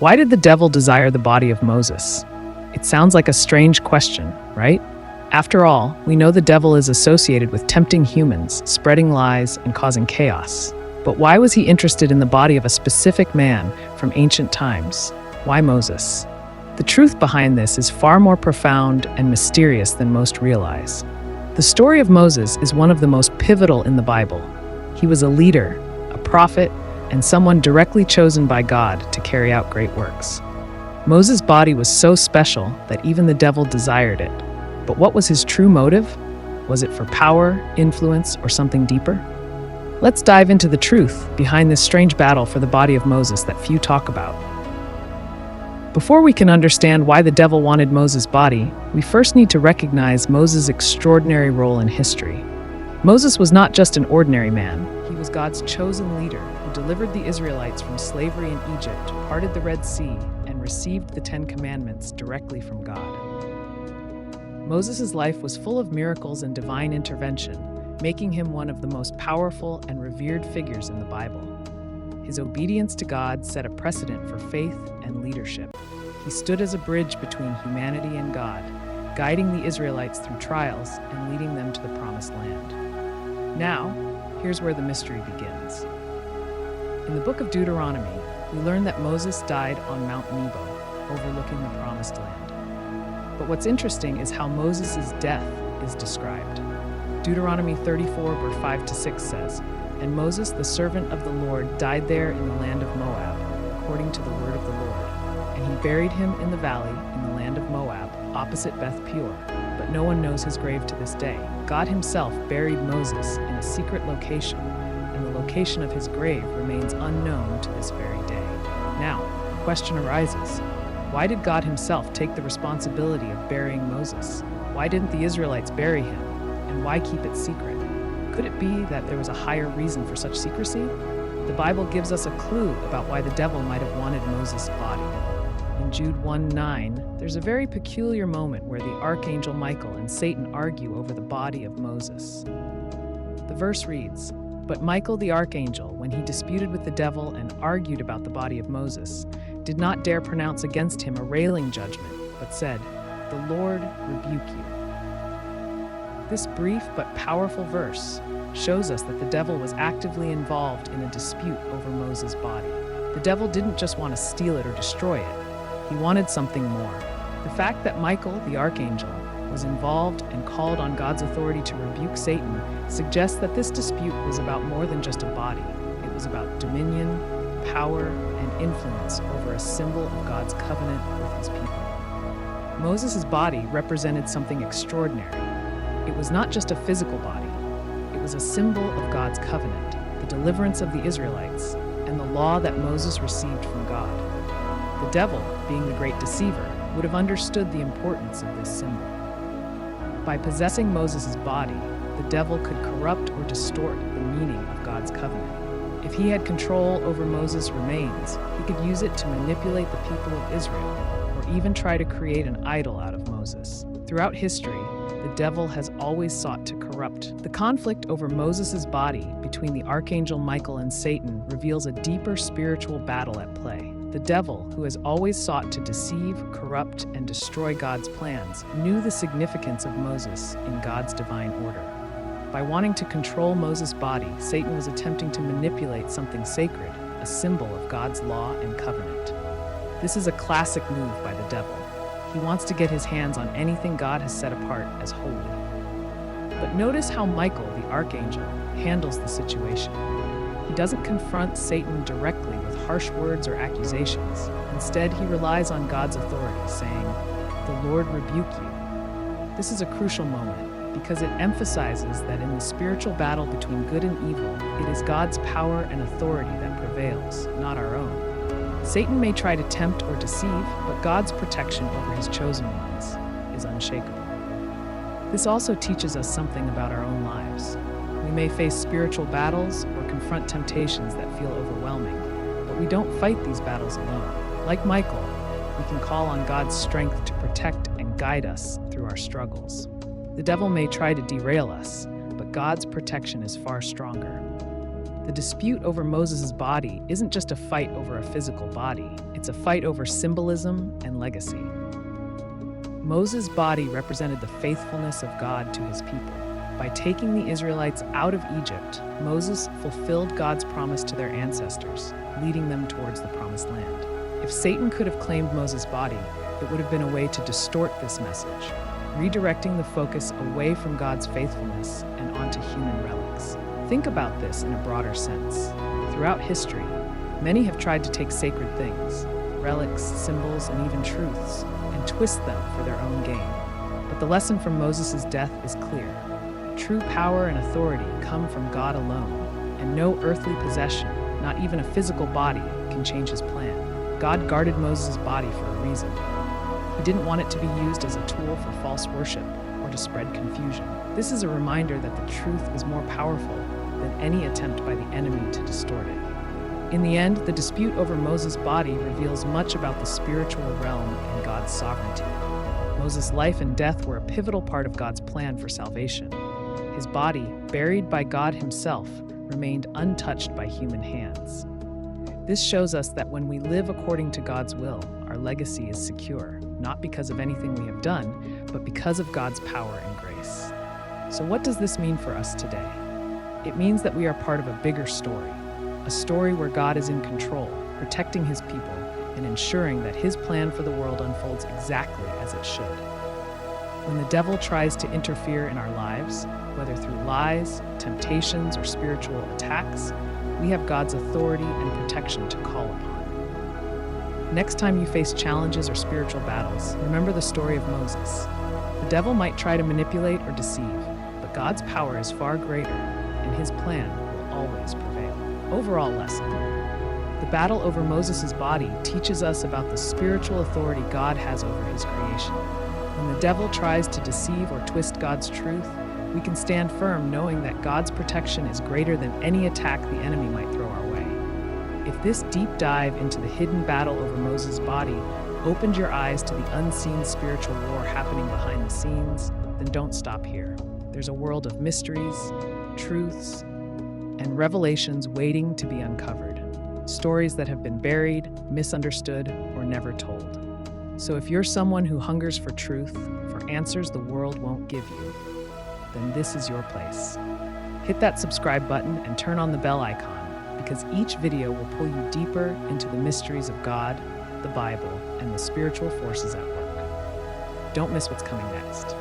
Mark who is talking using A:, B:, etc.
A: Why did the devil desire the body of Moses? It sounds like a strange question, right? After all, we know the devil is associated with tempting humans, spreading lies, and causing chaos. But why was he interested in the body of a specific man from ancient times? Why Moses? The truth behind this is far more profound and mysterious than most realize. The story of Moses is one of the most pivotal in the Bible. He was a leader, a prophet, and someone directly chosen by God to carry out great works. Moses' body was so special that even the devil desired it. But what was his true motive? Was it for power, influence, or something deeper? Let's dive into the truth behind this strange battle for the body of Moses that few talk about. Before we can understand why the devil wanted Moses' body, we first need to recognize Moses' extraordinary role in history. Moses was not just an ordinary man. He was God's chosen leader who delivered the Israelites from slavery in Egypt, parted the Red Sea, and received the 10 Commandments directly from God. Moses' life was full of miracles and divine intervention, making him one of the most powerful and revered figures in the Bible. His obedience to God set a precedent for faith and leadership. He stood as a bridge between humanity and God, guiding the Israelites through trials and leading them to the Promised Land. Now, here's where the mystery begins. In the book of Deuteronomy, we learn that Moses died on Mount Nebo, overlooking the Promised Land. But what's interesting is how Moses' death is described. Deuteronomy 34, verse 5-6 says, "And Moses, the servant of the Lord, died there in the land of Moab, according to the word of the Lord. And he buried him in the valley in the land of Moab, opposite Beth Peor. But no one knows his grave to this day. God himself buried Moses in a secret location, and the location of his grave remains unknown to this very day." Now, the question arises, why did God himself take the responsibility of burying Moses? Why didn't the Israelites bury him? And why keep it secret? Could it be that there was a higher reason for such secrecy? The Bible gives us a clue about why the devil might have wanted Moses' body. In Jude 1:9, there's a very peculiar moment where the archangel Michael and Satan argue over the body of Moses. The verse reads, "But Michael the archangel, when he disputed with the devil and argued about the body of Moses, did not dare pronounce against him a railing judgment, but said, 'The Lord rebuke you.'" This brief but powerful verse shows us that the devil was actively involved in a dispute over Moses' body. The devil didn't just want to steal it or destroy it. He wanted something more. The fact that Michael, the archangel, was involved and called on God's authority to rebuke Satan suggests that this dispute was about more than just a body. It was about dominion, power, and influence over a symbol of God's covenant with his people. Moses' body represented something extraordinary. It was not just a physical body. It was a symbol of God's covenant, the deliverance of the Israelites, and the law that Moses received from God. The devil, being the great deceiver, would have understood the importance of this symbol. By possessing Moses' body, the devil could corrupt or distort the meaning of God's covenant. If he had control over Moses' remains, he could use it to manipulate the people of Israel, or even try to create an idol out of Moses. Throughout history, the devil has always sought to corrupt. The conflict over Moses' body between the archangel Michael and Satan reveals a deeper spiritual battle at play. The devil, who has always sought to deceive, corrupt, and destroy God's plans, knew the significance of Moses in God's divine order. By wanting to control Moses' body, Satan was attempting to manipulate something sacred, a symbol of God's law and covenant. This is a classic move by the devil. He wants to get his hands on anything God has set apart as holy. But notice how Michael, the archangel, handles the situation. He doesn't confront Satan directly with harsh words or accusations. Instead, he relies on God's authority, saying, "The Lord rebuke you." This is a crucial moment because it emphasizes that in the spiritual battle between good and evil, it is God's power and authority that prevails, not our own. Satan may try to tempt or deceive, but God's protection over his chosen ones is unshakable. This also teaches us something about our own lives. We may face spiritual battles or confront temptations that feel overwhelming, but we don't fight these battles alone. Like Michael, we can call on God's strength to protect and guide us through our struggles. The devil may try to derail us, but God's protection is far stronger. The dispute over Moses' body isn't just a fight over a physical body, it's a fight over symbolism and legacy. Moses' body represented the faithfulness of God to his people. By taking the Israelites out of Egypt, Moses fulfilled God's promise to their ancestors, leading them towards the Promised Land. If Satan could have claimed Moses' body, it would have been a way to distort this message, redirecting the focus away from God's faithfulness and onto human relics. Think about this in a broader sense. Throughout history, many have tried to take sacred things, relics, symbols, and even truths, and twist them for their own gain. But the lesson from Moses' death is clear. True power and authority come from God alone, and no earthly possession, not even a physical body, can change his plan. God guarded Moses' body for a reason. He didn't want it to be used as a tool for false worship or to spread confusion. This is a reminder that the truth is more powerful than any attempt by the enemy to distort it. In the end, the dispute over Moses' body reveals much about the spiritual realm and God's sovereignty. Moses' life and death were a pivotal part of God's plan for salvation. His body, buried by God himself, remained untouched by human hands. This shows us that when we live according to God's will, our legacy is secure, not because of anything we have done, but because of God's power and grace. So what does this mean for us today? It means that we are part of a bigger story, a story where God is in control, protecting his people, and ensuring that his plan for the world unfolds exactly as it should. When the devil tries to interfere in our lives, whether through lies, temptations, or spiritual attacks, we have God's authority and protection to call upon. Next time you face challenges or spiritual battles, remember the story of Moses. The devil might try to manipulate or deceive, but God's power is far greater, and his plan will always prevail. Overall lesson: the battle over Moses' body teaches us about the spiritual authority God has over his creation. When the devil tries to deceive or twist God's truth, we can stand firm knowing that God's protection is greater than any attack the enemy might throw our way. If this deep dive into the hidden battle over Moses' body opened your eyes to the unseen spiritual war happening behind the scenes, then don't stop here. There's a world of mysteries, truths, and revelations waiting to be uncovered. Stories that have been buried, misunderstood, or never told. So if you're someone who hungers for truth, for answers the world won't give you, then this is your place. Hit that subscribe button and turn on the bell icon, because each video will pull you deeper into the mysteries of God, the Bible, and the spiritual forces at work. Don't miss what's coming next.